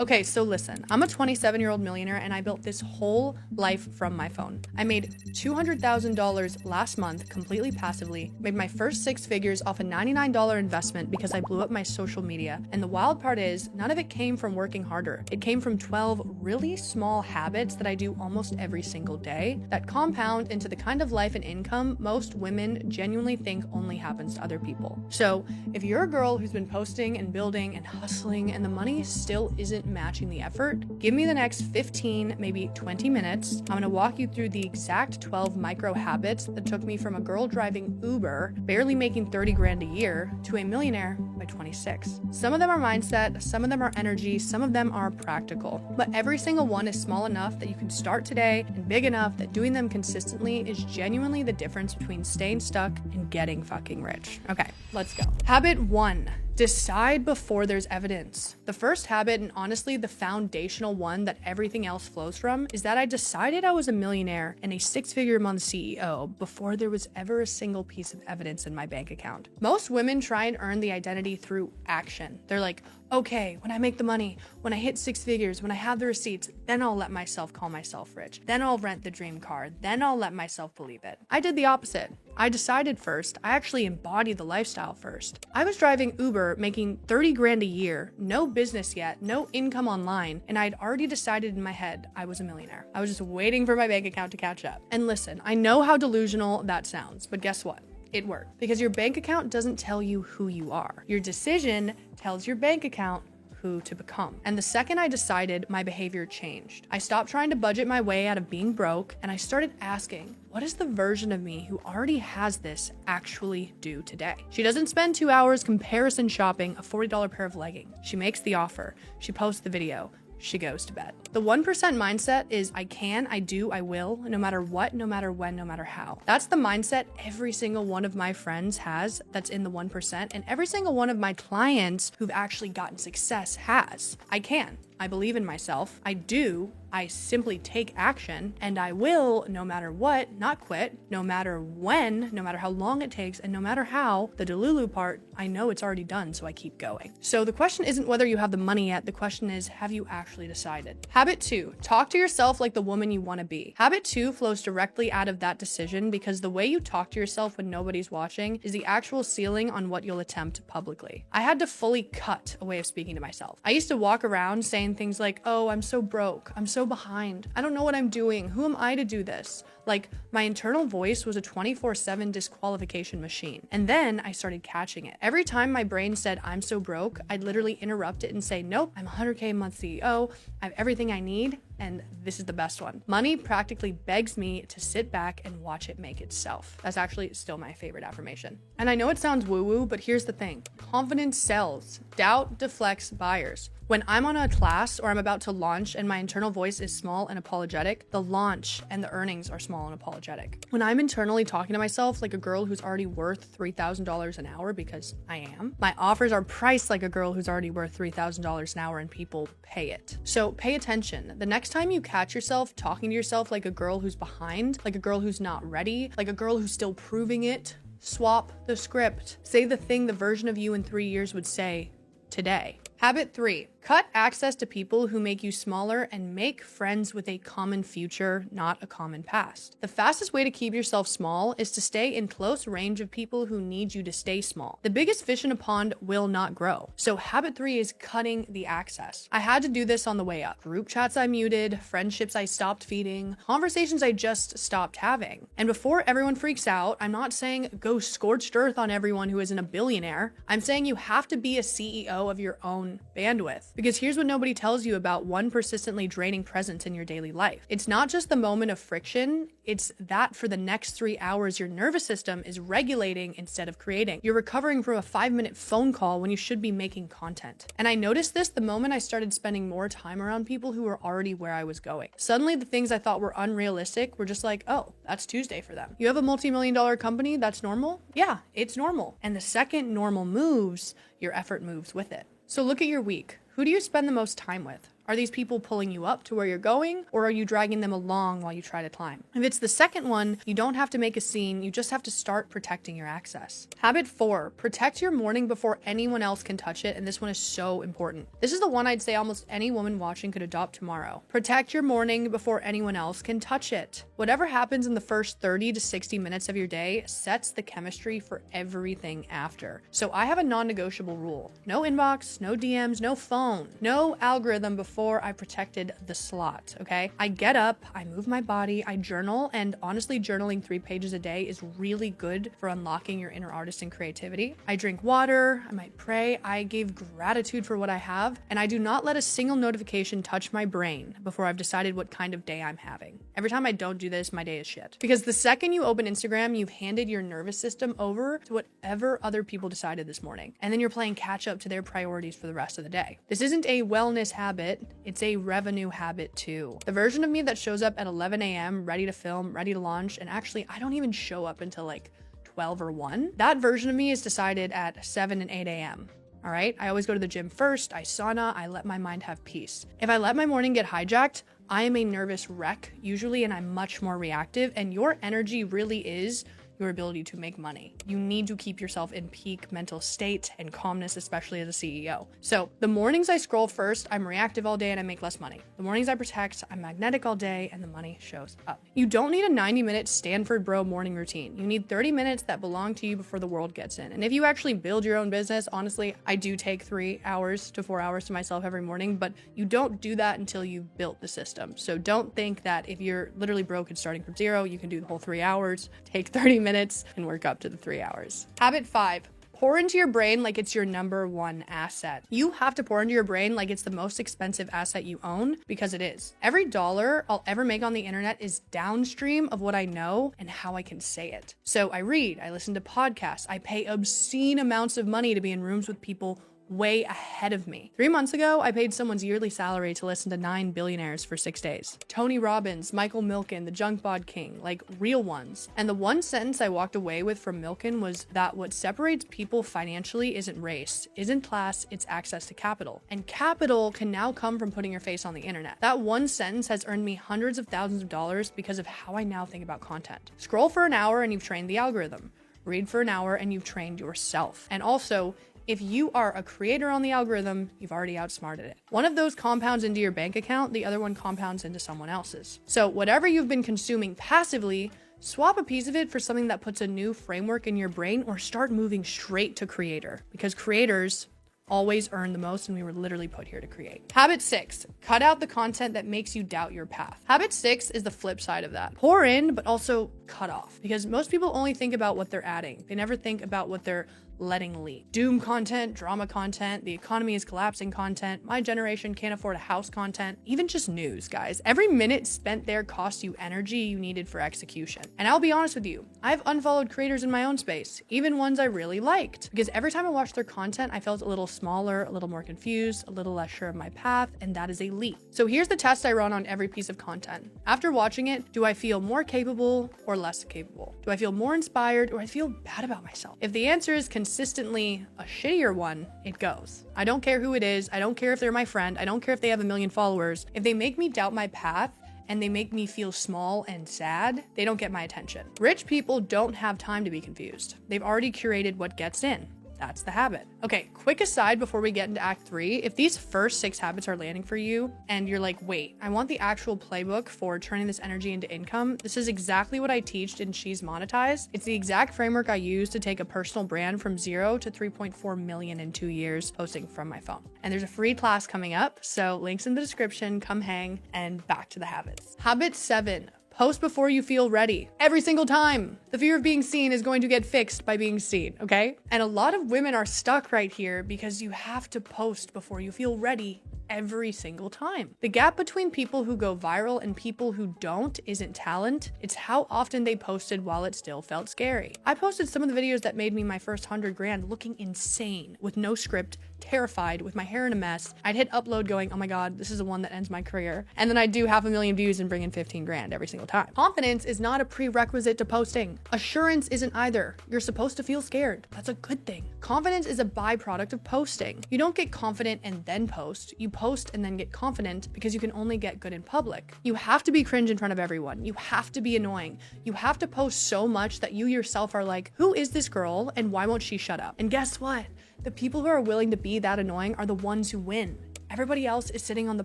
Okay, so listen, I'm a 27-year-old millionaire and I built this whole life from my phone. I made $200,000 last month completely passively, made my first 6 figures off a $99 investment because I blew up my social media. And the wild part is, none of it came from working harder. It came from 12 really small habits that I do almost every single day that compound into the kind of life and income most women genuinely think only happens to other people. So if you're a girl who's been posting and building and hustling and the money still isn't matching the effort, give me the next 15, maybe 20 minutes. I'm gonna walk you through the exact 12 micro habits that took me from a girl driving Uber, barely making 30 grand a year, to a millionaire by 26. Some of them are mindset, some of them are energy, some of them are practical, but every single one is small enough that you can start today and big enough that doing them consistently is genuinely the difference between staying stuck and getting fucking rich. Okay, let's go. Habit 1. Decide before there's evidence. The first habit, and honestly the foundational one that everything else flows from, is that I decided I was a millionaire and a 6-figure month CEO before there was ever a single piece of evidence in my bank account. Most women try and earn the identity through action. They're like, okay, when I make the money, when I hit 6 figures, when I have the receipts, then I'll let myself call myself rich. Then I'll rent the dream car. Then I'll let myself believe it. I did the opposite. I decided first. I actually embodied the lifestyle first. I was driving Uber, making 30 grand a year, no business yet, no income online, and I'd already decided in my head I was a millionaire. I was just waiting for my bank account to catch up. And listen, I know how delusional that sounds, but guess what? It worked. Because your bank account doesn't tell you who you are. Your decision tells your bank account who to become. And the second I decided, my behavior changed. I stopped trying to budget my way out of being broke, and I started asking, what does the version of me who already has this actually do today? She doesn't spend 2 hours comparison shopping a $40 pair of leggings. She makes the offer. She posts the video. She goes to bed. The 1% mindset is I can, I do, I will, no matter what, no matter when, no matter how. That's the mindset every single one of my friends has that's in the 1%, and every single one of my clients who've actually gotten success has. I can. I believe in myself. I do. I simply take action, and I will, no matter what, not quit, no matter when, no matter how long it takes, and no matter how, the Delulu part, I know it's already done, so I keep going. So the question isn't whether you have the money yet, the question is, have you actually decided? Habit 2, talk to yourself like the woman you want to be. Habit 2 flows directly out of that decision because the way you talk to yourself when nobody's watching is the actual ceiling on what you'll attempt publicly. I had to fully cut a way of speaking to myself. I used to walk around saying things like, oh, I'm so broke, I'm so behind, I don't know what I'm doing, who am I to do this? Like, my internal voice was a 24/7 disqualification machine. And then I started catching it. Every time my brain said, I'm so broke, I'd literally interrupt it and say, nope, I'm 100K a month CEO, I have everything I need, and this is the best one. Money practically begs me to sit back and watch it make itself. That's actually still my favorite affirmation. And I know it sounds woo-woo, but here's the thing. Confidence sells. Doubt deflects buyers. When I'm on a class or I'm about to launch and my internal voice is small and apologetic, the launch and the earnings are small and apologetic. When I'm internally talking to myself like a girl who's already worth $3,000 an hour, because I am, my offers are priced like a girl who's already worth $3,000 an hour and people pay it. So pay attention. The next time you catch yourself talking to yourself like a girl who's behind, like a girl who's not ready, like a girl who's still proving it, swap the script. Say the thing the version of you in 3 years would say today. Habit 3, cut access to people who make you smaller and make friends with a common future, not a common past. The fastest way to keep yourself small is to stay in close range of people who need you to stay small. The biggest fish in a pond will not grow. So habit 3 is cutting the access. I had to do this on the way up. Group chats I muted, friendships I stopped feeding, conversations I just stopped having. And before everyone freaks out, I'm not saying go scorched earth on everyone who isn't a billionaire. I'm saying you have to be a CEO of your own bandwidth. Because here's what nobody tells you about one persistently draining presence in your daily life. It's not just the moment of friction, it's that for the next 3 hours your nervous system is regulating instead of creating. You're recovering from a 5-minute phone call when you should be making content. And I noticed this the moment I started spending more time around people who were already where I was going. Suddenly the things I thought were unrealistic were just like, oh, that's Tuesday for them. You have a multi-million-dollar company, that's normal? Yeah, it's normal. And the second normal moves, your effort moves with it. So look at your week. Who do you spend the most time with? Are these people pulling you up to where you're going, or are you dragging them along while you try to climb? If it's the second one, you don't have to make a scene, you just have to start protecting your access. Habit 4, protect your morning before anyone else can touch it, and this one is so important. This is the one I'd say almost any woman watching could adopt tomorrow. Protect your morning before anyone else can touch it. Whatever happens in the first 30 to 60 minutes of your day sets the chemistry for everything after. So I have a non-negotiable rule. No inbox, no DMs, no phone, no algorithm before I protected the slot, okay? I get up, I move my body, I journal, and honestly, journaling 3 pages a day is really good for unlocking your inner artist and creativity. I drink water, I might pray, I give gratitude for what I have, and I do not let a single notification touch my brain before I've decided what kind of day I'm having. Every time I don't do this, my day is shit. Because the second you open Instagram, you've handed your nervous system over to whatever other people decided this morning, and then you're playing catch up to their priorities for the rest of the day. This isn't a wellness habit, it's a revenue habit too. The version of me that shows up at 11 a.m. ready to film, ready to launch, and actually I don't even show up until like 12 or 1. That version of me is decided at 7 and 8 a.m. All right, I always go to the gym first, I sauna, I let my mind have peace. If I let my morning get hijacked, I am a nervous wreck usually, and I'm much more reactive, and your energy really is your ability to make money. You need to keep yourself in peak mental state and calmness, especially as a CEO. So the mornings I scroll first, I'm reactive all day and I make less money. The mornings I protect, I'm magnetic all day and the money shows up. You don't need a 90-minute Stanford bro morning routine. You need 30 minutes that belong to you before the world gets in. And if you actually build your own business, honestly, I do take 3 hours to 4 hours to myself every morning, but you don't do that until you've built the system. So don't think that if you're literally broke and starting from zero, you can do the whole 3 hours, take 30 minutes and work up to the 3 hours. Habit 5. Pour into your brain like it's your number 1 asset. You have to pour into your brain like it's the most expensive asset you own, because it is. Every dollar I'll ever make on the internet is downstream of what I know and how I can say it. So I read, I listen to podcasts, I pay obscene amounts of money to be in rooms with people way ahead of me. 3 months ago, I paid someone's yearly salary to listen to 9 billionaires for 6 days. Tony Robbins, Michael Milken, the Junk Bod King, like real ones. And the one sentence I walked away with from Milken was that what separates people financially isn't race, isn't class, it's access to capital. And capital can now come from putting your face on the internet. That one sentence has earned me hundreds of thousands of dollars because of how I now think about content. Scroll for an hour and you've trained the algorithm. Read for an hour and you've trained yourself. And also, if you are a creator on the algorithm, you've already outsmarted it. One of those compounds into your bank account, the other one compounds into someone else's. So whatever you've been consuming passively, swap a piece of it for something that puts a new framework in your brain, or start moving straight to creator, because creators always earn the most, and we were literally put here to create. Habit 6, cut out the content that makes you doubt your path. Habit 6 is the flip side of that. Pour in, but also cut off, because most people only think about what they're adding. They never think about what they're letting leak. Doom content, drama content, the economy is collapsing content, my generation can't afford a house content, even just news, guys. Every minute spent there costs you energy you needed for execution. And I'll be honest with you, I've unfollowed creators in my own space, even ones I really liked, because every time I watched their content, I felt a little smaller, a little more confused, a little less sure of my path, and that is a leap. So here's the test I run on every piece of content. After watching it, do I feel more capable or less capable? Do I feel more inspired, or I feel bad about myself? If the answer is consistently a shittier one, it goes. I don't care who it is. I don't care if they're my friend. I don't care if they have 1 million followers. If they make me doubt my path and they make me feel small and sad, they don't get my attention. Rich people don't have time to be confused. They've already curated what gets in. That's the habit. Okay, quick aside before we get into Act 3. If these first 6 habits are landing for you and you're like, wait, I want the actual playbook for turning this energy into income, this is exactly what I teach in She's Monetized. It's the exact framework I use to take a personal brand from 0 to 3.4 million in 2 years posting from my phone. And there's a free class coming up, so links in the description, come hang, and back to the habits. Habit 7. Post before you feel ready. Every single time. The fear of being seen is going to get fixed by being seen, okay? And a lot of women are stuck right here because you have to post before you feel ready every single time. The gap between people who go viral and people who don't isn't talent. It's how often they posted while it still felt scary. I posted some of the videos that made me my first 100 grand looking insane, with no script, terrified, with my hair in a mess. I'd hit upload going, oh my God, this is the one that ends my career. And then I'd do 500,000 views and bring in 15 grand every single time. Confidence is not a prerequisite to posting. Assurance isn't either. You're supposed to feel scared. That's a good thing. Confidence is a byproduct of posting. You don't get confident and then post. You post post and then get confident because you can only get good in public. You have to be cringe in front of everyone. You have to be annoying. You have to post so much that you yourself are like, who is this girl and why won't she shut up? And guess what? The people who are willing to be that annoying are the ones who win. Everybody else is sitting on the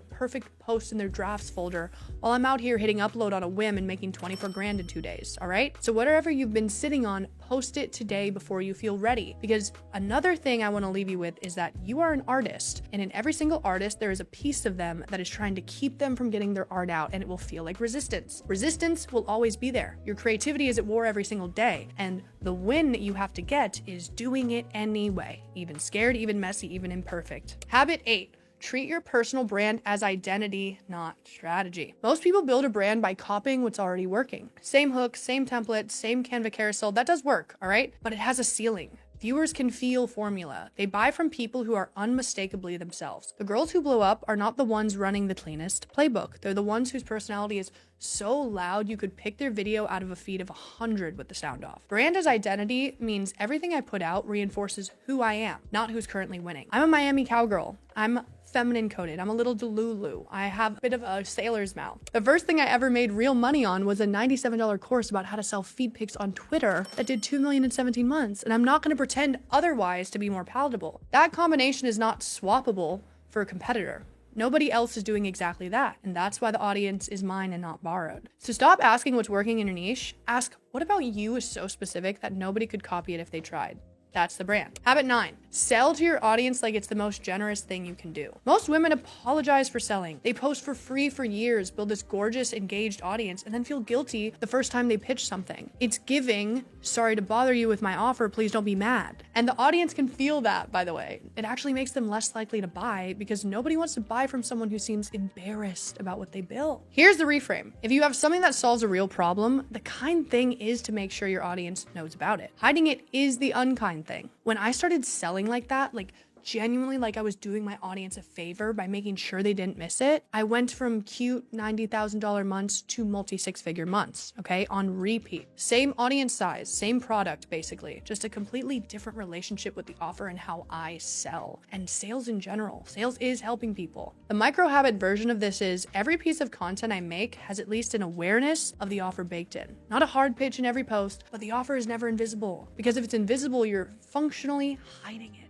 perfect post in their drafts folder while I'm out here hitting upload on a whim and making 24 grand in 2 days, all right? So whatever you've been sitting on, post it today before you feel ready. Because another thing I want to leave you with is that you are an artist, and in every single artist, there is a piece of them that is trying to keep them from getting their art out, and it will feel like resistance. Resistance will always be there. Your creativity is at war every single day, and the win that you have to get is doing it anyway, even scared, even messy, even imperfect. Habit 8. Treat your personal brand as identity, not strategy. Most people build a brand by copying what's already working. Same hook, same template, same Canva carousel, that does work, all right? But it has a ceiling. Viewers can feel formula. They buy from people who are unmistakably themselves. The girls who blow up are not the ones running the cleanest playbook. They're the ones whose personality is so loud you could pick their video out of a feed of 100 with the sound off. Brand as identity means everything I put out reinforces who I am, not who's currently winning. I'm a Miami cowgirl. I'm feminine coded. I'm a little Delulu. I have a bit of a sailor's mouth. The first thing I ever made real money on was a $97 course about how to sell feed pics on Twitter that did 2 million in 17 months. And I'm not going to pretend otherwise to be more palatable. That combination is not swappable for a competitor. Nobody else is doing exactly that, and that's why the audience is mine and not borrowed. So stop asking what's working in your niche. Ask, what about you is so specific that nobody could copy it if they tried? That's the brand. Habit 9, sell to your audience like it's the most generous thing you can do. Most women apologize for selling. They post for free for years, build this gorgeous, engaged audience, and then feel guilty the first time they pitch something. It's giving, sorry to bother you with my offer, please don't be mad. And the audience can feel that, by the way. It actually makes them less likely to buy because nobody wants to buy from someone who seems embarrassed about what they build. Here's the reframe. If you have something that solves a real problem, the kind thing is to make sure your audience knows about it. Hiding it is the unkind thing. When I started selling like that, genuinely like I was doing my audience a favor by making sure they didn't miss it, I went from cute $90,000 months to multi-6-figure months, okay, on repeat. Same audience size, same product, basically, just a completely different relationship with the offer and how I sell. And sales in general. Sales is helping people. The micro habit version of this is every piece of content I make has at least an awareness of the offer baked in. Not a hard pitch in every post, but the offer is never invisible. Because if it's invisible, you're functionally hiding it.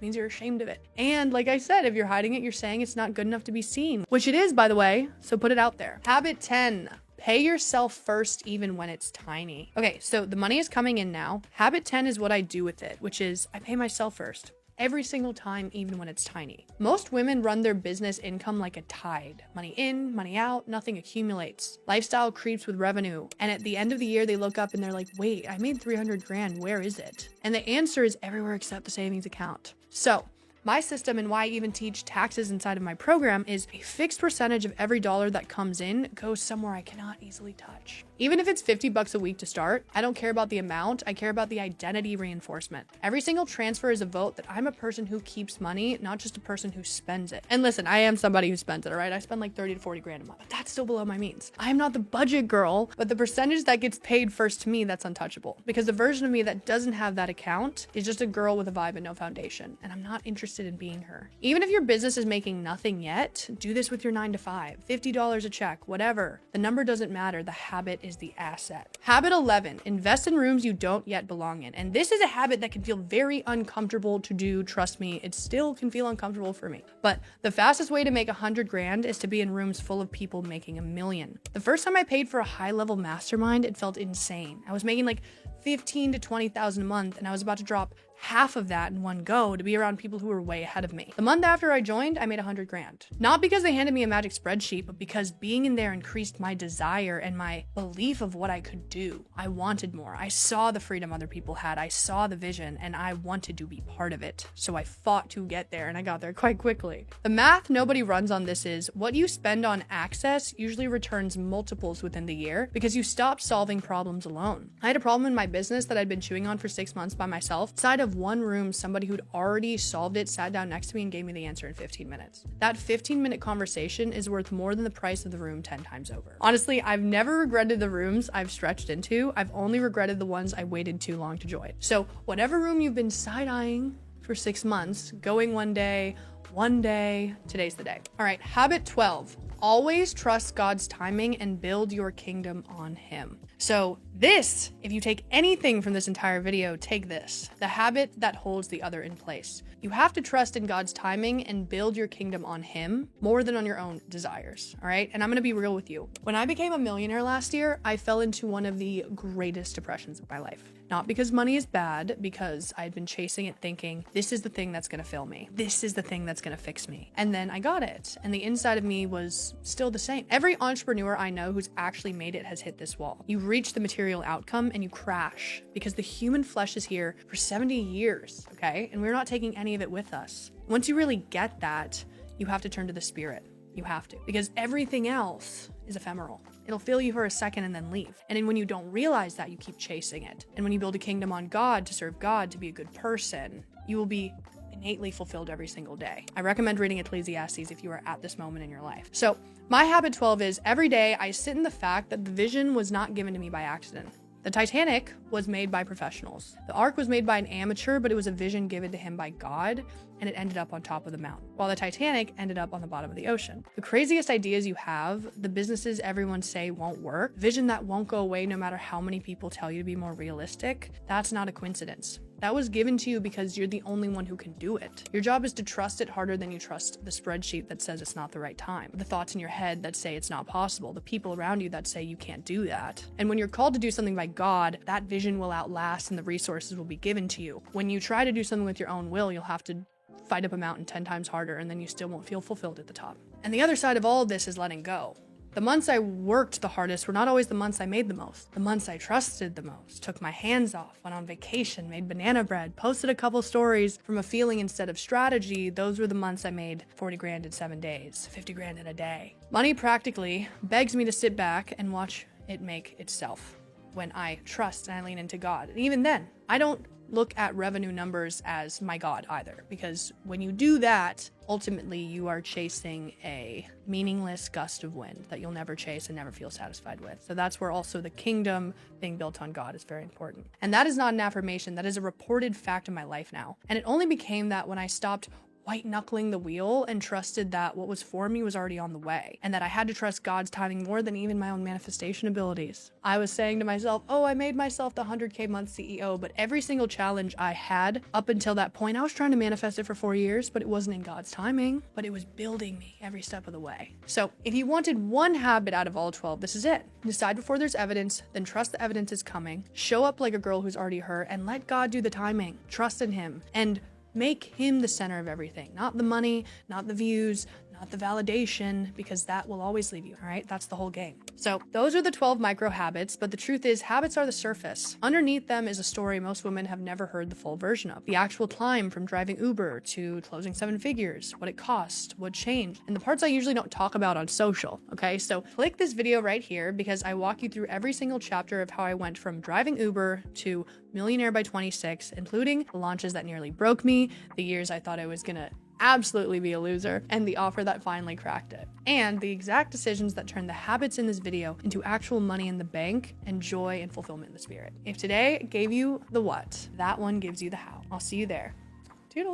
Means you're ashamed of it. And like I said, if you're hiding it, you're saying it's not good enough to be seen, which it is, by the way, so put it out there. Habit 10, pay yourself first even when it's tiny. Okay, so the money is coming in now. Habit 10 is what I do with it, which is I pay myself first. Every single time, even when it's tiny. Most women run their business income like a tide. Money in, money out, nothing accumulates. Lifestyle creeps with revenue. And at the end of the year, they look up and they're like, wait, I made 300 grand, where is it? And the answer is everywhere except the savings account. So, my system and why I even teach taxes inside of my program is a fixed percentage of every dollar that comes in goes somewhere I cannot easily touch. Even if it's $50 a week to start, I don't care about the amount, I care about the identity reinforcement. Every single transfer is a vote that I'm a person who keeps money, not just a person who spends it. And listen, I am somebody who spends it, all right? I spend like 30 to 40 grand a month, but that's still below my means. I am not the budget girl, but the percentage that gets paid first to me, that's untouchable. Because the version of me that doesn't have that account is just a girl with a vibe and no foundation, and I'm not interested in being her. Even if your business is making nothing yet, do this with your 9 to 5, $50 a check, whatever. The number doesn't matter, the habit is the asset. Habit 11, invest in rooms you don't yet belong in. And this is a habit that can feel very uncomfortable to do. Trust me, it still can feel uncomfortable for me. But the fastest way to make 100 grand is to be in rooms full of people making $1 million. The first time I paid for a high-level mastermind, it felt insane. I was making like 15 to 20,000 a month, and I was about to drop half of that in one go to be around people who were way ahead of me. The month after I joined, I made 100 grand. Not because they handed me a magic spreadsheet, but because being in there increased my desire and my belief of what I could do. I wanted more. I saw the freedom other people had. I saw the vision, and I wanted to be part of it. So I fought to get there, and I got there quite quickly. The math nobody runs on this is what you spend on access usually returns multiples within the year because you stop solving problems alone. I had a problem in my business that I'd been chewing on for 6 months by myself. Inside of one room, somebody who'd already solved it sat down next to me and gave me the answer in 15 minutes. That 15-minute conversation is worth more than the price of the room 10 times over. Honestly, I've never regretted the rooms I've stretched into. I've only regretted the ones I waited too long to join. So whatever room you've been side-eyeing for 6 months, going one day, One day, today's the day. All right, habit 12. Always trust God's timing and build your kingdom on him. So this, if you take anything from this entire video, take this: the habit that holds the other in place. You have to trust in God's timing and build your kingdom on him more than on your own desires. All right. And I'm going to be real with you. When I became a millionaire last year, I fell into one of the greatest depressions of my life. Not because money is bad, because I had been chasing it thinking, this is the thing that's going to fill me. This is the thing that's going to fix me. And then I got it. And the inside of me was still the same. Every entrepreneur I know who's actually made it has hit this wall. You reach the material outcome and you crash because the human flesh is here for 70 years, okay? And we're not taking any of it with us. Once you really get that, you have to turn to the spirit. You have to, because everything else is ephemeral. It'll fill you for a second and then leave. And then when you don't realize that, you keep chasing it. And when you build a kingdom on God, to serve God, to be a good person, you will be innately fulfilled every single day. I recommend reading Ecclesiastes if you are at this moment in your life. So my habit 12 is every day I sit in the fact that the vision was not given to me by accident. The Titanic was made by professionals. The Ark was made by an amateur, but it was a vision given to him by God, and it ended up on top of the mountain, while the Titanic ended up on the bottom of the ocean. The craziest ideas you have, the businesses everyone say won't work, vision that won't go away no matter how many people tell you to be more realistic, that's not a coincidence. That was given to you because you're the only one who can do it. Your job is to trust it harder than you trust the spreadsheet that says it's not the right time, the thoughts in your head that say it's not possible, the people around you that say you can't do that. And when you're called to do something by God, that vision will outlast and the resources will be given to you. When you try to do something with your own will, you'll have to fight up a mountain 10 times harder, and then you still won't feel fulfilled at the top. And the other side of all of this is letting go. The months I worked the hardest were not always the months I made the most. The months I trusted the most, took my hands off, went on vacation, made banana bread, posted a couple stories from a feeling instead of strategy, those were the months I made 40 grand in 7 days, 50 grand in a day. Money practically begs me to sit back and watch it make itself when I trust and I lean into God. And even then, I don't look at revenue numbers as my God either, because when you do that, ultimately you are chasing a meaningless gust of wind that you'll never chase and never feel satisfied with. So that's where also the kingdom being built on God is very important. And that is not an affirmation, that is a reported fact in my life now. And it only became that when I stopped white-knuckling the wheel and trusted that what was for me was already on the way, and that I had to trust God's timing more than even my own manifestation abilities. I was saying to myself, oh, I made myself the 100K month CEO, but every single challenge I had up until that point, I was trying to manifest it for 4 years, but it wasn't in God's timing, but it was building me every step of the way. So if you wanted one habit out of all 12, this is it. Decide before there's evidence, then trust the evidence is coming, show up like a girl who's already hurt, and let God do the timing. Trust in him, and make him the center of everything, not the money, not the views, not the validation, because that will always leave you, all right? That's the whole game. So those are the 12 micro habits, but the truth is habits are the surface. Underneath them is a story most women have never heard the full version of. The actual climb from driving Uber to closing 7 figures, what it cost, what changed, and the parts I usually don't talk about on social, okay? So click this video right here because I walk you through every single chapter of how I went from driving Uber to Millionaire by 26, including the launches that nearly broke me, the years I thought I was gonna absolutely be a loser, and the offer that finally cracked it. And the exact decisions that turned the habits in this video into actual money in the bank and joy and fulfillment in the spirit. If today gave you the what, that one gives you the how. I'll see you there. Toodles.